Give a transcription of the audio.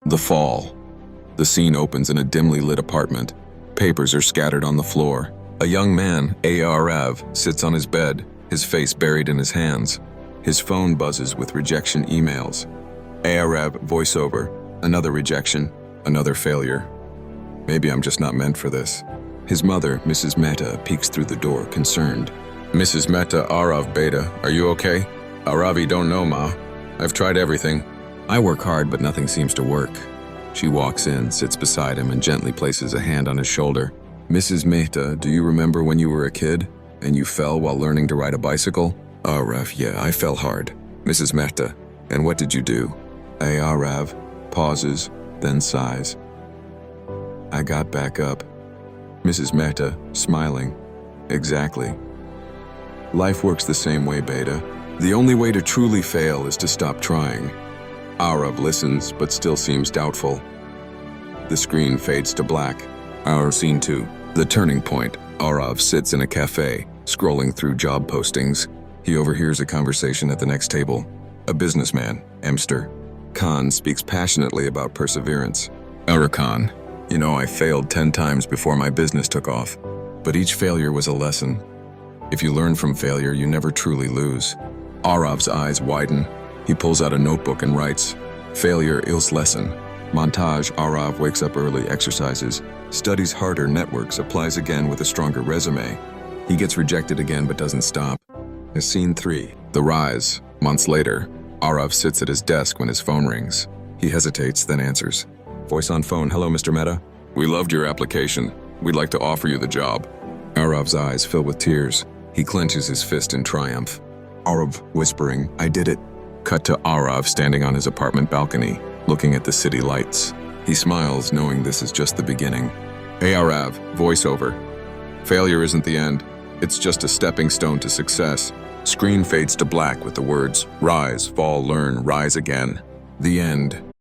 The fall. The scene opens in a dimly lit apartment. Papers are scattered on the floor. A young man, Arav, sits on his bed, his face buried in his hands. His phone buzzes with rejection emails. Arav voiceover. Another rejection, another failure. Maybe I'm just not meant for this. His mother, Mrs. Mehta, peeks through the door, concerned. Mrs. Mehta, Arav Beta, are you okay? Aravi don't know, Ma. I've tried everything. I work hard, but nothing seems to work. She walks in, sits beside him, and gently places a hand on his shoulder. Mrs. Mehta, do you remember when you were a kid and you fell while learning to ride a bicycle? Arav, yeah, I fell hard. Mrs. Mehta, and what did you do? Arav pauses, then sighs. I got back up. Mrs. Mehta, smiling. Exactly. Life works the same way, Beta. The only way to truly fail is to stop trying. Arav listens, but still seems doubtful. The screen fades to black. Our scene 2. The turning point. Arav sits in a cafe, scrolling through job postings. He overhears a conversation at the next table. A businessman, Emster Khan, speaks passionately about perseverance. Khan, you know, I failed 10 times before my business took off. But each failure was a lesson. If you learn from failure, you never truly lose. Arav's eyes widen. He pulls out a notebook and writes, Failure is lesson. Montage. Arav wakes up early, exercises, studies harder, networks, applies again with a stronger resume. He gets rejected again but doesn't stop. Scene 3. The rise. Months later, Arav sits at his desk when his phone rings. He hesitates, then answers. Voice on phone. Hello, Mr. Mehta. We loved your application. We'd like to offer you the job. Arav's eyes fill with tears. He clenches his fist in triumph. Arav whispering, I did it. Cut to Arav standing on his apartment balcony, looking at the city lights. He smiles, knowing this is just the beginning. Arav, voiceover. Failure isn't the end. It's just a stepping stone to success. Screen fades to black with the words, rise, fall, learn, rise again. The end.